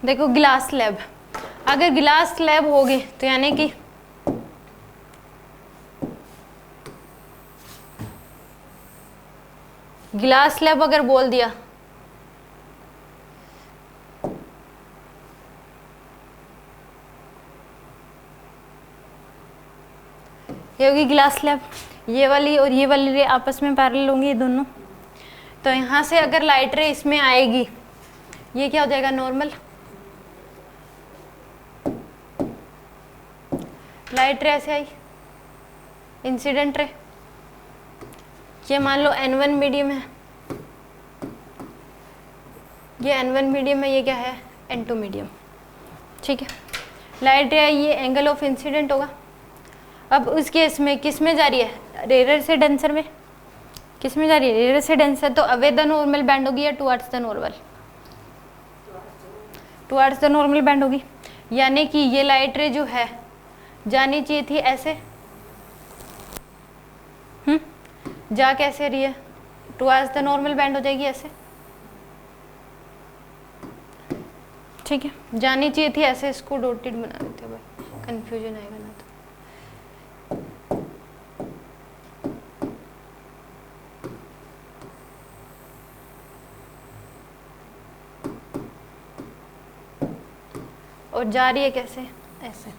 देखो glass slab, अगर glass slab होगी तो यानी कि ग्लास स्लैब अगर बोल दिया ये होगी ग्लास स्लैब, ये वाली और ये वाली रे आपस में पैरेलल होंगी ये दोनों। तो यहाँ से अगर लाइट रे इसमें आएगी, ये क्या हो जाएगा नॉर्मल, लाइट रे ऐसे आई, इंसिडेंट रे, ये मान लो N1 मीडियम है, ये N1 मीडियम है, ये क्या है N2 मीडियम, ठीक है। लाइट रे आई, ये एंगल ऑफ इंसिडेंट होगा। अब उस केस में किस में जा रही है, रेयर से डेंसर में, किस में जा रही है, रेयर से डेंसर, तो अवे द नॉर्मल बैंड होगी या towards the normal, towards the normal band होगी। यानी कि ये लाइट रे जो है जानी चाहिए थी ऐसे, जा कैसे रही है, टुवर्ड्स द नॉर्मल बैंड हो जाएगी ऐसे, ठीक है। जानी चाहिए थी ऐसे, इसको डॉटेड बना देते हैं भाई, कंफ्यूजन आएगा ना तो। और जा रही है कैसे, ऐसे,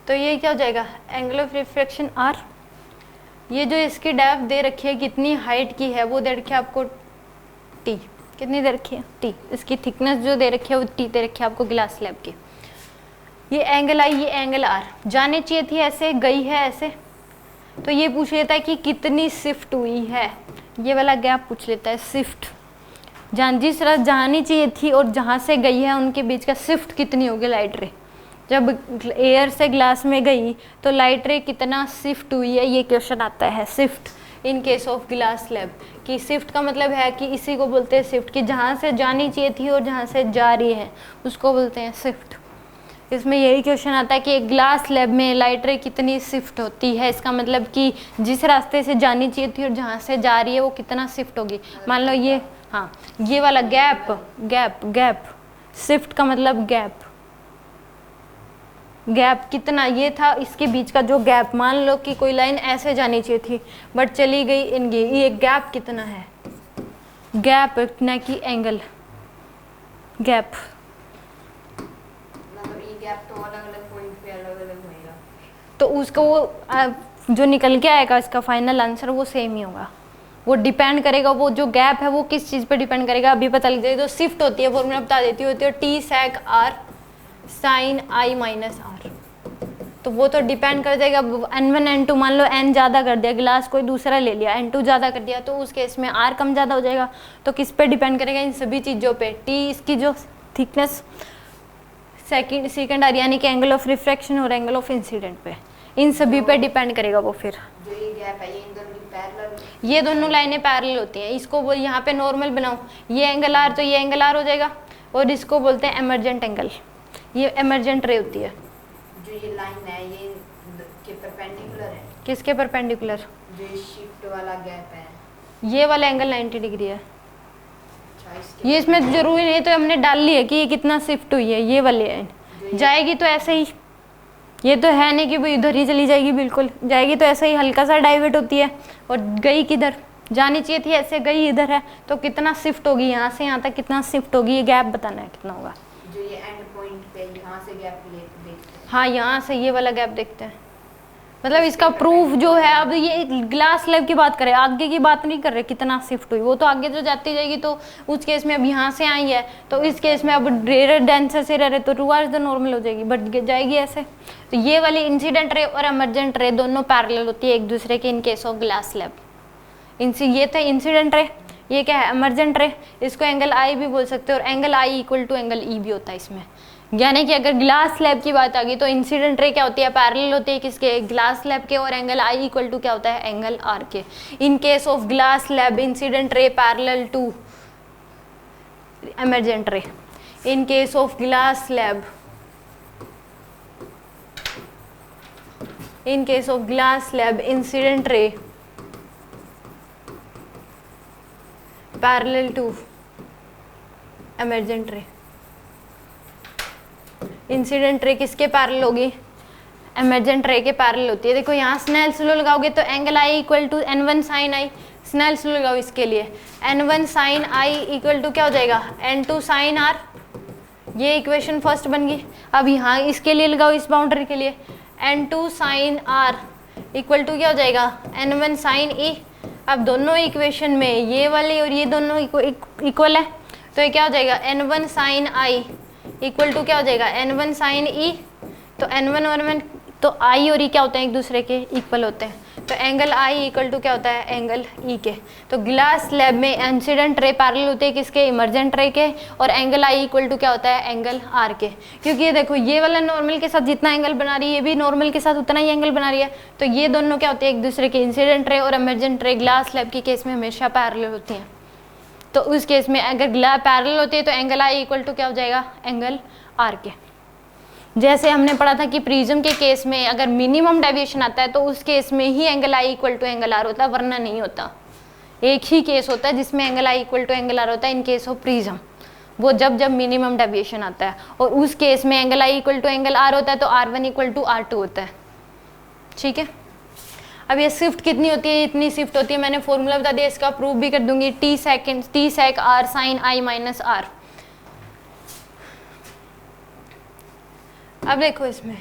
तो ये क्या हो जाएगा एंगल ऑफ रिफ्रैक्शन R। ये जो इसकी डेप्थ दे रखी है, कितनी हाइट की है वो दे रखी है आपको T, कितनी दे रखी है T, इसकी थिकनेस जो दे रखी है वो T दे रखी है आपको ग्लास स्लैब की। ये एंगल I, ये एंगल R, जाने चाहिए थी ऐसे, गई है ऐसे, तो ये पूछ लेता है कि कितनी शिफ्ट हुई है, ये वाला गैप पूछ लेता है, शिफ्ट, जहाँ जिस तरह जानी चाहिए थी और जहाँ से गई है उनके बीच का शिफ्ट कितनी होगी लाइट रे, जब एयर से ग्लास में गई तो लाइट रे कितना शिफ्ट हुई है, ये क्वेश्चन आता है shift in case of glass slab. कि शिफ्ट का मतलब है कि इसी को बोलते हैं शिफ्ट, कि जहाँ से जानी चाहिए थी और जहाँ से जा रही है उसको बोलते हैं शिफ्ट। इसमें यही क्वेश्चन आता है कि एक ग्लास स्लैब में लाइट रे कितनी शिफ्ट होती है, इसका मतलब कि जिस रास्ते से जानी चाहिए थी और जहाँ से जा रही है वो कितना शिफ्ट होगी। मान लो ये, हाँ ये वाला गैप, गैप गैप, शिफ्ट का मतलब गैप, गैप कितना ये था, इसके बीच का जो गैप, मान लो कि कोई लाइन ऐसे जानी चाहिए थी बट चली गई इनकी, ये गैप कितना है, गैप न कि एंगल, गैप, मतलब ये गैप तो अलग अलग पॉइंट पे अलग अलग होएगा, तो उसका वो जो निकल के आएगा इसका फाइनल आंसर वो सेम ही होगा। वो डिपेंड करेगा, वो जो गैप है वो किस चीज़ पे डिपेंड करेगा अभी पता लग जाएगा। तो शिफ्ट होती है फॉर्मूला बता देती होती है T sec R sin I minus R, तो वो तो डिपेंड कर जाएगा N1 N2, मान लो N ज़्यादा कर दिया, ग्लास कोई दूसरा ले लिया, N2 ज़्यादा कर दिया, तो उस केस में R कम ज़्यादा हो जाएगा। तो किस पे डिपेंड करेगा, इन सभी चीज़ों पे, T इसकी जो थिकनेस, सेकेंड आर यानी कि एंगल ऑफ रिफ्रैक्शन और एंगल ऑफ इंसिडेंट पे, इन सभी पे डिपेंड करेगा वो। फिर जो ये गैप है ये इन दोनों की पैरेलल, ये दोनों लाइनें पैरेलल होती हैं, इसको वो यहाँ पे नॉर्मल बनाओ, ये एंगल R तो ये एंगल R हो जाएगा, और इसको बोलते हैं एमरजेंट एंगल, ये एमरजेंट रे होती है। जो ये लाइन है ये के परपेंडिकुलर है, किसके परपेंडिकुलर, जो ये शिफ्ट वाला गैप है, ये वाला एंगल 90 डिग्री है। अच्छा इसके ये इसमें जरूरी नहीं तो हमने डाल ली है कि ये कितना शिफ्ट हुई है, ये वाली लाइन जाएगी तो ऐसे ही, ये तो है नहीं कि भाई इधर ही चली जाएगी, बिल्कुल जाएगी तो ऐसे ही हल्का सा डाइवर्ट होती है, और गई किधर, जानी चाहिए थी ऐसे, गई इधर है, तो कितना शिफ्ट होगी, यहाँ से यहाँ तक कितना शिफ्ट होगी, ये गैप बताना है कितना होगा। जो ये एंड पॉइंट पे यहाँ से गैप देखते हैं, हाँ यहाँ से ये वाला गैप देखते हैं, मतलब इसका प्रूफ जो है, अब ये ग्लास स्लैब की बात करें, आगे की बात नहीं कर रहे कितना शिफ्ट हुई, वो तो आगे जो जाती जाएगी, तो उस केस में अब यहाँ से आई है तो इस केस में अब रेयर डेंसर से रहे तो टुवर्ड्स द नॉर्मल हो जाएगी, बट जाएगी ऐसे। तो ये वाली इंसिडेंट रे और एमरजेंट रे दोनों पैरेलल होती है एक दूसरे के in case of glass slab. ये था इंसिडेंट रे, ये क्या है एमरजेंट रे, इसको एंगल I भी बोल सकते हो, और angle I equal to angle E भी होता है इसमें। यानी कि अगर ग्लास स्लैब की बात आ गई तो इंसिडेंट रे क्या होती है, पैरेलल होती है किसके, ग्लास स्लैब के, और एंगल I इक्वल टू क्या होता है, एंगल R के। In case of glass slab incident ray parallel to emergent ray, in case of glass slab, in case of glass slab incident ray parallel to emergent ray. Incident ray किसके parallel होगी, emergent ray के parallel होती है। देखो यहाँ Snell's law लगाओगे तो angle I equal to n1 sine I, Snell's law लगाओ इसके लिए, n1 sine I equal to क्या हो जाएगा n2 साइन आर, ये इक्वेशन फर्स्ट बन गई। अब यहाँ इसके लिए लगाओ, इस बाउंड्री के लिए n2 sine are equal to क्या हो जाएगा n1 साइन ई। अब दोनों इक्वेशन में ये वाली और ये दोनों इक्वल है, तो ये क्या हो जाएगा n1 sine I equal to क्या हो जाएगा n1 साइन ई। तो n1 और n1 तो आई और ई क्या होते हैं, एक दूसरे के इक्वल होते हैं, तो एंगल आई इक्वल टू क्या होता है एंगल ई के। तो ग्लास स्लैब में इंसिडेंट रे पैरेलल होते हैं किसके, इमर्जेंट रे के, और एंगल आई इक्वल टू क्या होता है एंगल आर के। क्योंकि ये देखो ये वाला नॉर्मल के साथ जितना एंगल बना रही है, ये भी नॉर्मल के साथ उतना ही एंगल बना रही है, तो ये दोनों क्या होते हैं एक दूसरे के, इंसिडेंट रे और इमर्जेंट रे ग्लास स्लैब के केस में हमेशा पैरेलल होती हैं। तो उस केस में अगर ग्लास पैरेलल होती है तो एंगल आई इक्वल टू क्या हो जाएगा एंगल आर के। जैसे हमने पढ़ा था कि प्रिज्म के केस में अगर मिनिमम डेविएशन आता है तो उस केस में ही angle I equal to angle R होता है, वरना नहीं होता। एक ही केस होता है जिसमें angle I equal to angle R होता है, इन केस ऑफ प्रिज्म, वो जब जब मिनिमम डेविएशन आता है, और उस केस में angle I equal to angle R होता है तो R1 इक्वल टू R2 होता है। ठीक है, अब ये शिफ्ट कितनी होती है, इतनी शिफ्ट होती है, मैंने फॉर्मूला बता दिया, इसका प्रूफ भी कर दूंगी, T sec R sine I minus R. अब देखो इसमें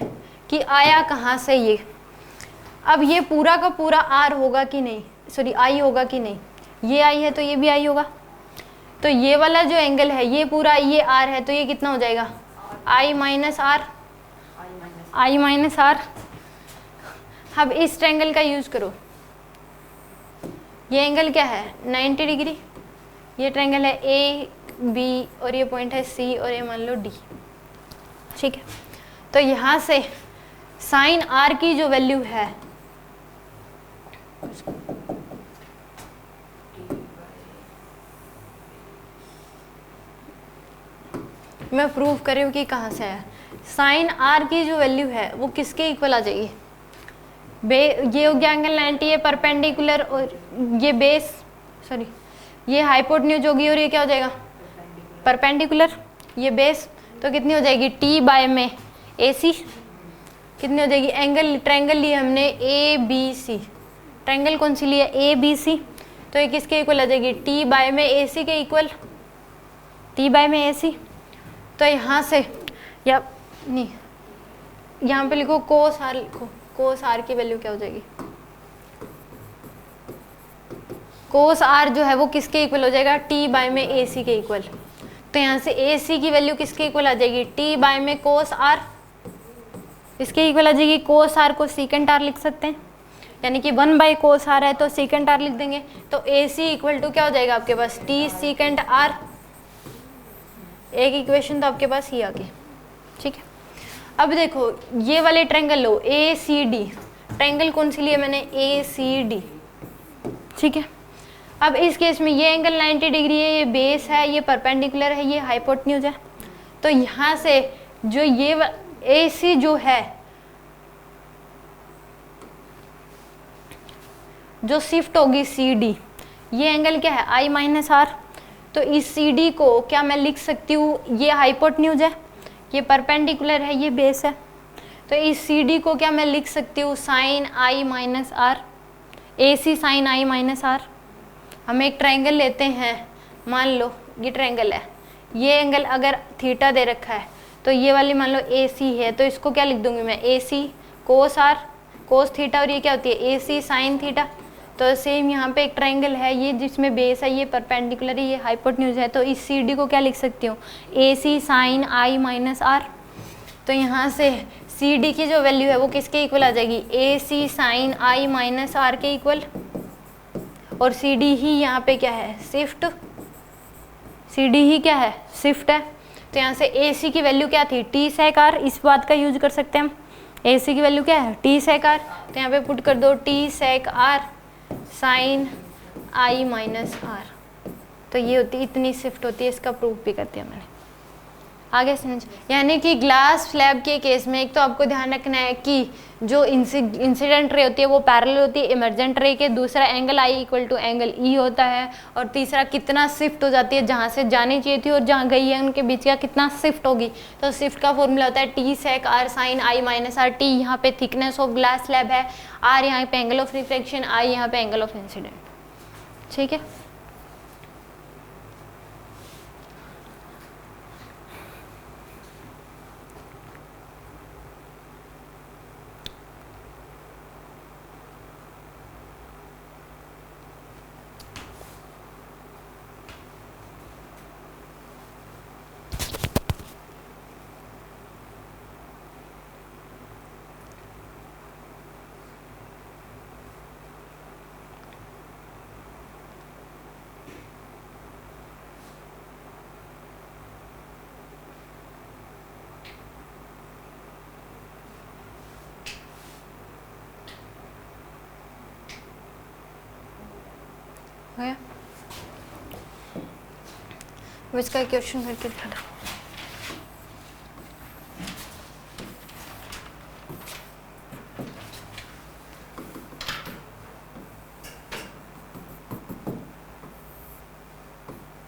कि आया कहाँ से ये, अब ये पूरा का पूरा आर होगा कि नहीं, सॉरी आई होगा कि नहीं, ये आई है तो ये भी आई होगा, तो ये वाला जो एंगल है ये पूरा ये आर है, तो ये कितना हो जाएगा I minus R, I minus R. अब इस ट्रायंगल का यूज करो, ये एंगल क्या है 90 डिग्री, ये ट्रायंगल है ए बी और ये पॉइंट है सी और ये मान लो डी। ठीक है, तो यहाँ से साइन आर की जो वैल्यू है मैं प्रूव कर रही हूँ कि कहाँ से है, साइन आर की जो वैल्यू है वो किसके इक्वल आ जाएगी, ये हो गया एंगल 90, ये परपेंडिकुलर और ये बेस, सॉरी ये हाइपोटेन्यूज होगी और ये क्या हो जाएगा परपेंडिकुलर, ये बेस, तो कितनी हो जाएगी टी बाय में ए सी, कितनी हो जाएगी एंगल, ट्रायंगल लिए हमने ए बी सी, ट्रायंगल कौन सी लिया ए बी सी, तो ये किसके इक्वल आ जाएगी टी बाय में ए सी के इक्वल, टी बाय में ए सी। तो यहाँ से या नहीं यहाँ पे लिखो कोस आर, लिखो कोस आर की वैल्यू क्या हो जाएगी, कोस आर जो है वो किसके इक्वल हो जाएगा टी बाय में ए सी के इक्वल। तो यहाँ से ए सी की वैल्यू किसके इक्वल आ जाएगी टी बाय में कोस आर, इसके इक्वल आ जाएगी, कोस आर को सीकेंट आर लिख सकते हैं, यानी कि 1 बाई कोस आर है तो सीकेंट आर लिख देंगे, तो ए सी इक्वल टू क्या हो जाएगा आपके पास टी सीकेंट आर। एक इक्वेशन तो आपके पास ही आ गई। ठीक है, अब देखो ये वाले ट्रायंगल लो ए सी डी, ट्रायंगल कौन सी लिए मैंने ए सी डी। ठीक है, अब इस केस में ये एंगल 90 डिग्री है, ये बेस है, ये परपेंडिकुलर है, ये हाइपोटेन्यूज है, तो यहाँ से जो ये ए सी जो है जो शिफ्ट होगी सी डी, ये एंगल क्या है आई माइनस आर, तो इस सी डी को क्या मैं लिख सकती हूँ, ये हाइपोटेन्यूज है, ये परपेंडिकुलर है, ये बेस है, तो इस सी डी को क्या मैं लिख सकती हूँ sine I minus R, A C sine I minus R. हम एक ट्रायंगल लेते हैं, मान लो ये ट्रायंगल है, ये एंगल अगर थीटा दे रखा है तो ये वाली मान लो ए सी है, तो इसको क्या लिख दूंगी मैं ए सी कोस आर कोस थीटा, और ये क्या होती है ए सी साइन थीटा। तो सेम यहाँ पे एक ट्रायंगल है, ये जिसमें बेस है, ये परपेंडिकुलर है, ये हाइपोटेन्यूज है, तो इस सी डी को क्या लिख सकती हूँ ए C sine I minus R. तो यहाँ से सी डी की जो वैल्यू है वो किसके इक्वल आ जाएगी ए C sine I minus are के इक्वल, और सी डी ही यहाँ पे क्या है शिफ्ट, सी डी ही क्या है शिफ्ट है। तो यहाँ से ए सी की वैल्यू क्या थी टी सेक आर, इस बात का यूज कर सकते हैं हम, ए सी की वैल्यू क्या है टी सेक आर, तो यहाँ पे पुट कर दो T sec R sine I minus R, तो ये होती इतनी शिफ्ट होती है, इसका प्रूफ भी करते हैं मैंने। आगे समझ, यानी कि ग्लास स्लैब के केस में एक तो आपको ध्यान रखना है कि जो इंसिडेंट रे होती है वो पैरेलल होती है इमर्जेंट रे के, दूसरा angle I equal to angle E होता है, और तीसरा कितना शिफ्ट हो जाती है, जहाँ से जानी चाहिए थी और जहाँ गई है उनके बीच का कितना शिफ्ट होगी। तो शिफ्ट का फॉर्मूला होता है T sec R sine I minus R. T यहाँ पे थिकनेस ऑफ ग्लास स्लैब है, आर यहाँ पे एंगल ऑफ रिफ्लेक्शन, आई यहाँ पे एंगल ऑफ इंसिडेंट। ठीक है, हो गया। अब इसका क्वेश्चन करके दिखाना।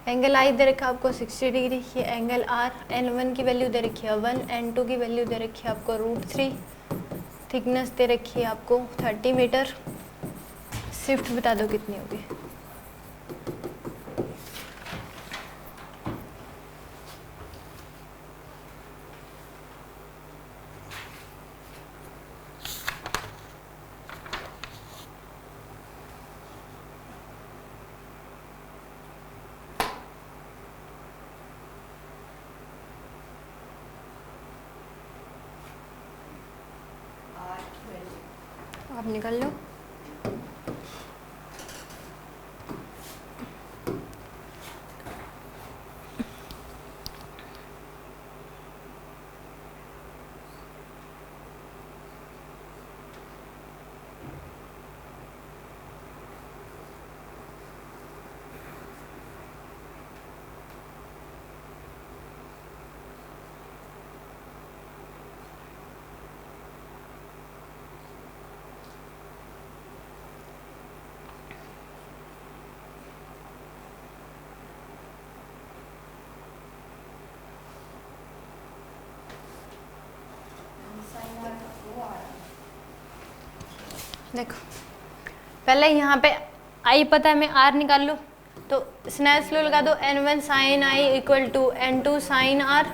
एंगल आई दे रखा है आपको 60 डिग्री, ये एंगल आर, N1 की वैल्यू दे रखी है 1, N2 की वैल्यू दे रखी है आपको √3, थिकनेस दे रखी है आपको 30 मीटर, शिफ्ट बता दो कितनी होगी। आप निकाल लो। देखो पहले यहाँ पे आई पता है, मैं आर निकाल लूँ तो स्नेल्स लॉ लगा दो, N1 sine I equal to N2 sine R.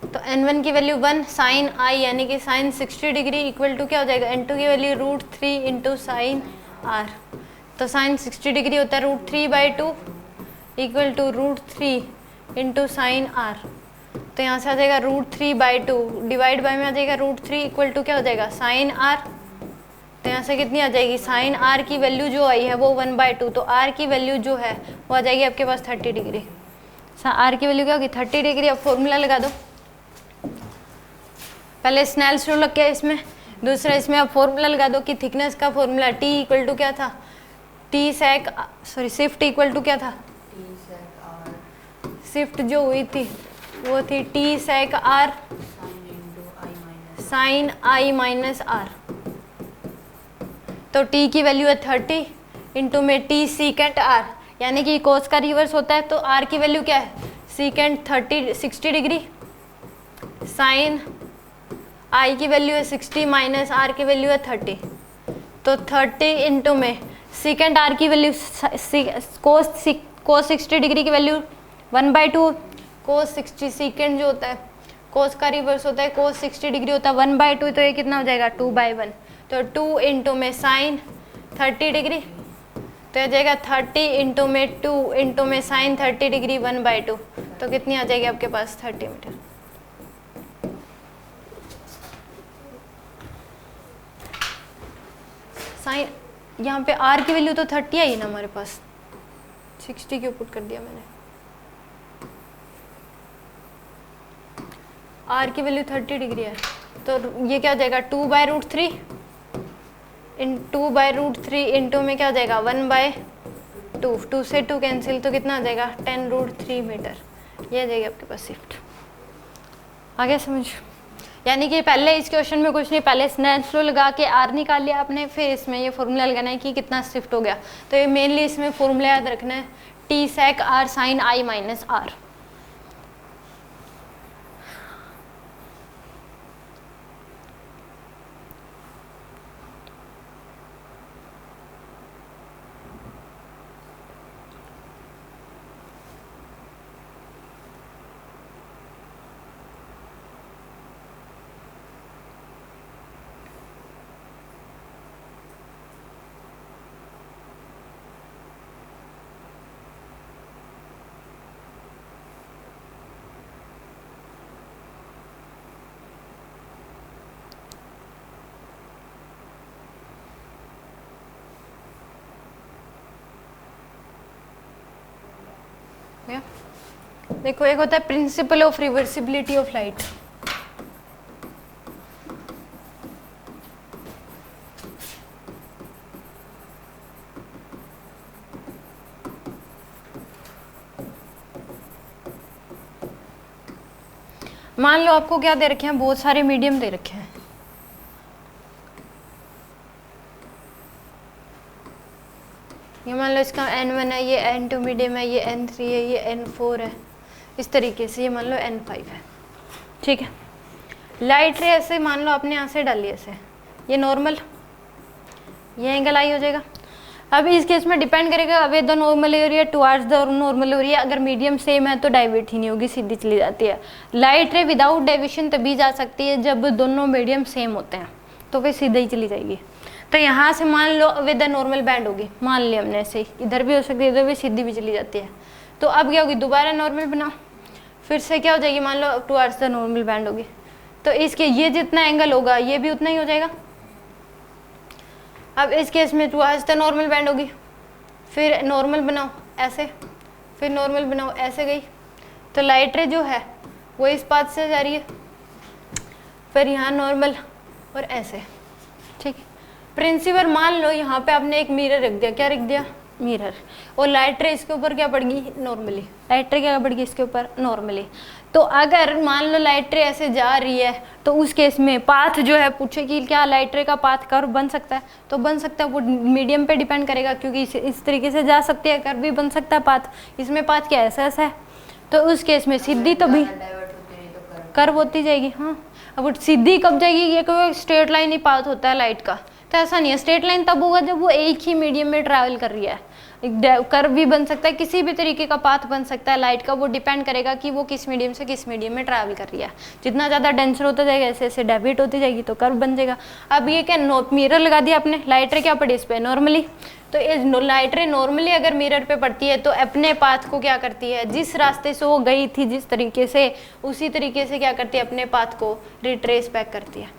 तो N1 की वैल्यू 1 साइन आई यानी कि साइन 60 डिग्री इक्वल टू क्या हो जाएगा, N2 की वैल्यू √3 इंटू साइन आर। तो साइन 60 डिग्री होता है √3/2 equal to √3 into sine R. तो यहाँ से आ जाएगा √3/2 डिवाइड बाय में आ जाएगा √3 इक्वल टू क्या हो जाएगा साइन आर। तो यहाँ से कितनी आ जाएगी, साइन आर की वैल्यू जो आई है वो 1/2, तो आर की वैल्यू जो है वो आ जाएगी आपके पास 30 डिग्री। आर की वैल्यू क्या होगी 30 डिग्री। अब फॉर्मूला लगा दो, पहले स्नेल्स लॉ लग गया इसमें, दूसरा इसमें अब फॉर्मूला लगा दो कि थिकनेस का फॉर्मूला टी इक्वल टू क्या था, T sec sorry shift equal to क्या था, शिफ्ट जो हुई थी वो थी T sec R sine I minus R. तो t की वैल्यू है 30 इंटू में t सीकेंट r, यानी कि कोस का रिवर्स होता है। तो r की वैल्यू क्या है सीकेंट 60 डिग्री, साइन i की वैल्यू है 60 माइनस r की वैल्यू है 30। तो 30 इंटू में सीकेंट r की वैल्यू कोस 60 डिग्री की वैल्यू 1/2, कोस 60 सीकेंट जो होता है कोस का रिवर्स होता है, कोस 60 डिग्री होता है 1/2, तो ये कितना हो जाएगा 2/1। तो 2 इंटू में साइन 30 डिग्री, तो आ जाएगा 30 इंटू में 2 इंटू में साइन 30 डिग्री 1/2, तो कितनी आ जाएगी आपके पास 30 मीटर। साइन यहाँ पे आर की वैल्यू तो 30 आई ना हमारे पास, 60 क्यों पुट कर दिया मैंने, आर की वैल्यू 30 डिग्री है। तो ये क्या हो जाएगा 2/√3 इंटू में क्या हो जाएगा 1/2, 2 से 2 कैंसिल, तो कितना आ जाएगा 10√3 मीटर। ये आ जाएगी आपके पास शिफ्ट। आ गया समझ? यानी कि पहले इस क्वेश्चन में कुछ नहीं, पहले स्नेल्स लॉ लगा के आर निकाल लिया आपने, फिर इसमें ये फॉर्मूला लगाना है कि कितना शिफ्ट हो गया। तो ये मेनली इसमें फॉर्मूला याद रखना है, T sec R sine I minus R. देखो एक होता है principle of reversibility of light. मान लो आपको क्या दे रखे हैं, बहुत सारे मीडियम दे रखे हैं। ये मान लो इसका N1 है, ये N2 मीडियम है, ये N3 है, ये N4 है, इस तरीके से ये मान लो N5 है, ठीक है। लाइट रे ऐसे मान लो आपने यहाँ से डाली ऐसे, ये नॉर्मल, ये एंगल आई हो जाएगा। अब इस केस में डिपेंड करेगा away the normal area towards the normal area, अगर मीडियम सेम है तो डाइवर्ट ही नहीं होगी, सीधी चली जाती है। लाइट रे विदाउट डेविएशन तभी जा सकती है जब दोनों मीडियम सेम होते हैं, तो फिर सीधा ही चली जाएगी। तो यहाँ से मान लो विद द नॉर्मल बैंड होगी, मान लिया हमने ऐसे, इधर भी हो सकती है, इधर भी सीधी भी चली जाती है। तो अब क्या होगी, दोबारा नॉर्मल बनाओ, फिर से क्या हो जाएगी, मान लो टुवर्ड्स द नॉर्मल बैंड होगी, तो इसके ये जितना एंगल होगा ये भी उतना ही हो जाएगा। अब इस केस में टुवर्ड्स द नॉर्मल बैंड होगी, फिर नॉर्मल बनाओ ऐसे, फिर नॉर्मल बनाओ ऐसे गई, तो लाइट रे जो है वो इस पाथ से जा रही है, फिर यहाँ नॉर्मल और ऐसे, ठीक है। प्रिंसिपल मान लो यहाँ पे आपने एक मिरर रख दिया, क्या रख दिया, मिरर, और लाइट रे इसके ऊपर क्या पड़ गई, नॉर्मली, लाइट रे क्या पड़ गई इसके ऊपर, नॉर्मली। तो अगर मान लो लाइट रे ऐसे जा रही है तो उस केस में पाथ जो है, पूछे कि क्या लाइट रे का पाथ कर्व बन सकता है, तो बन सकता है, वो मीडियम पे डिपेंड करेगा, क्योंकि इस तरीके से जा सकती है, कर्व भी बन सकता है पाथ, इसमें पाथ क्या ऐसा ऐसा है, तो उस केस में सीधी तो भी कर्व होती जाएगी। हाँ, अब वो सीधी कब जाएगी, ये कोई स्ट्रेट लाइन ही पाथ होता है लाइट का, तो ऐसा नहीं है। स्ट्रेट लाइन तब होगा जब वो एक ही मीडियम में ट्रैवल कर रही है, कर्व भी बन सकता है, किसी भी तरीके का पाथ बन सकता है लाइट का, वो डिपेंड करेगा कि वो किस मीडियम से किस मीडियम में ट्रैवल कर रही है। जितना ज़्यादा डेंसर होता जाएगा ऐसे ऐसे डेविएट होती जाएगी तो कर्व बन जाएगा। अब ये क्या, मिरर लगा दिया आपने, लाइट रे क्या पड़ी इस पर, नॉर्मली, तो ये लाइट रे नॉर्मली अगर मिरर पे पड़ती है तो अपने पाथ को क्या करती है, जिस रास्ते से वो गई थी जिस तरीके से, उसी तरीके से क्या करती है, अपने पाथ को रिट्रेस बैक करती है,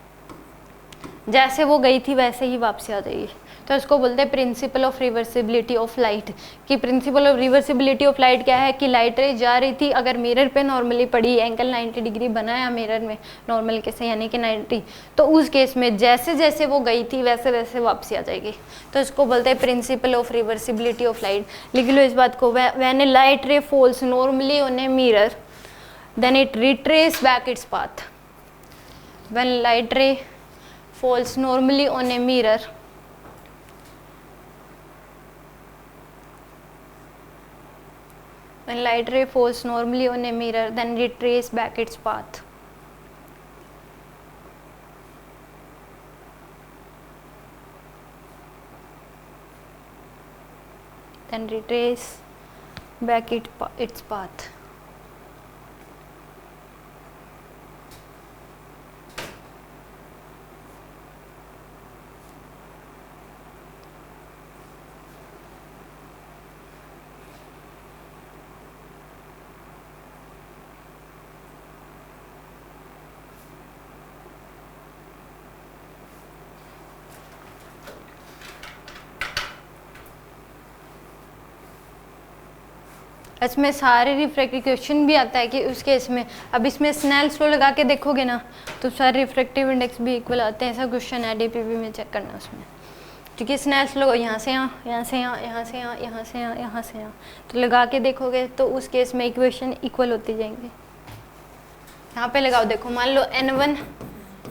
जैसे वो गई थी वैसे ही वापसी आ जाएगी। तो इसको बोलते हैं principle of reversibility of light. कि principle of reversibility of light क्या है, कि लाइट रे जा रही थी, अगर मिरर पे नॉर्मली पड़ी, एंगल 90 डिग्री बनाया मिरर में नॉर्मल के से यानी कि 90, तो उस केस में जैसे जैसे वो गई थी वैसे वैसे वापसी आ जाएगी। तो इसको बोलते हैं principle of reversibility of light. लिख लो इस बात को, when a light ray falls normally on a mirror then it retrace back its path. When light ray falls normally on a mirror when light ray falls normally on a mirror then retrace back its path. Then retrace back its path. इसमें सारे refractive question भी आता है कि उस case में, अब इसमें स्नेल्स लॉ लगा के देखोगे ना तो सारे रिफ्रैक्टिव इंडेक्स भी इक्वल आते हैं। ऐसा क्वेश्चन है डीपीपी में, चेक करना उसमें, क्योंकि स्नेल्स लॉ यहाँ से यहाँ, यहाँ से यहाँ, यहाँ से यहाँ, यहाँ से यहाँ, यहाँ से यहाँ, तो लगा के देखोगे तो उस केस में इक्वेशन इक्वल होती जाएंगी। यहाँ पे लगाओ, देखो मान लो n1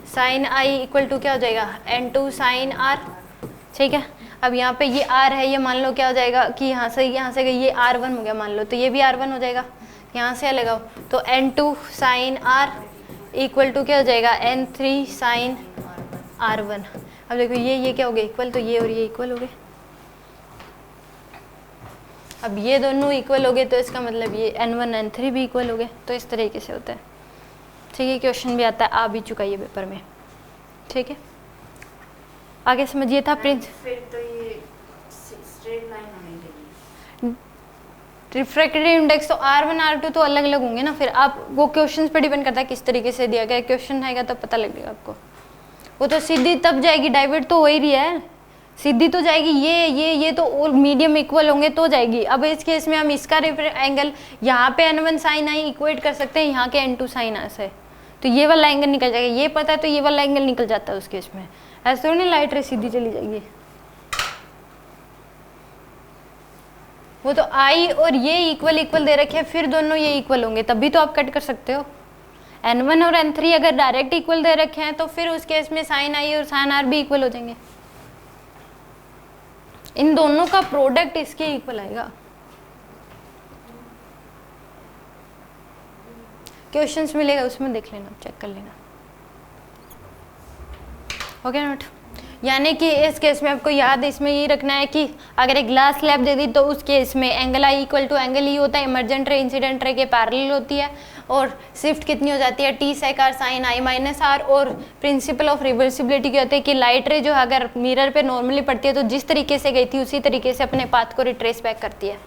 sine I equal to क्या हो जाएगा n2 साइन आर, ठीक है। अब यहाँ पे ये r है, ये मान लो क्या हो जाएगा कि यहाँ से ये r1 हो गया मान लो, तो ये भी r1 हो जाएगा। यहाँ से लगाओ तो n2 sign r equal to क्या हो जाएगा n3 साइन r1। अब देखो ये क्या हो गया इक्वल, तो ये और ये इक्वल हो गए। अब ये दोनों इक्वल हो गए तो इसका मतलब ये n1 n3 भी इक्वल हो गए। तो इस तरीके से होता है, ठीक है। क्वेश्चन भी आता है, आ भी चुका है पेपर में, ठीक है। आगे समझिए था प्रिंस। फिर तो ये स्ट्रेट लाइन होनी चाहिए। रिफ्रैक्टिव इंडेक्स तो R1 R2 तो अलग अलग होंगे ना, फिर आप वो क्वेश्चंस पे डिपेंड करता है किस तरीके से दिया गया क्वेश्चन आएगा तब पता लगेगा आपको। वो तो सीधी तब जाएगी, डाइवर्ट तो हो ही रही है, सीधी तो जाएगी ये तो और मीडियम इक्वल होंगे तो जाएगी। अब इस केस में हम इसका एंगल यहाँ पे n1 साइन आई इक्वेट कर सकते हैं यहाँ के n2 साइन आई से, तो ये वाला एंगल निकल जाएगा। ये पता है तो ये वाला एंगल निकल जाता है उस केस में। ऐसे तो नहीं लाइट रे सीधी चली जाएगी। वो तो आई और ये इक्वल दे रखे हैं, फिर दोनों ये इक्वल होंगे तभी तो आप कट कर सकते हो। n1 और n3 अगर डायरेक्ट इक्वल दे रखे हैं तो फिर उस केस में साइन आई और साइन आर भी इक्वल हो जाएंगे। इन दोनों का प्रोडक्ट इसके इक्वल आएगा। क्वेश्चंस मिलेगा उसमें देख लेना, चेक कर लेना, हो गया नोट। यानी कि इस केस में आपको याद इसमें यही रखना है कि अगर एक ग्लास स्लैब दे दी तो उस केस में angle I equal to angle E होता है, इमरजेंट रे इंसिडेंट रे के पैरेलल होती है, और शिफ्ट कितनी हो जाती है T sec R sine I minus R. और प्रिंसिपल ऑफ रिवर्सिबिलिटी क्या होता है कि लाइट रे जो अगर मिरर पे नॉर्मली पड़ती है तो जिस तरीके से गई थी उसी तरीके से अपने पाथ को रिट्रेस बैक करती है।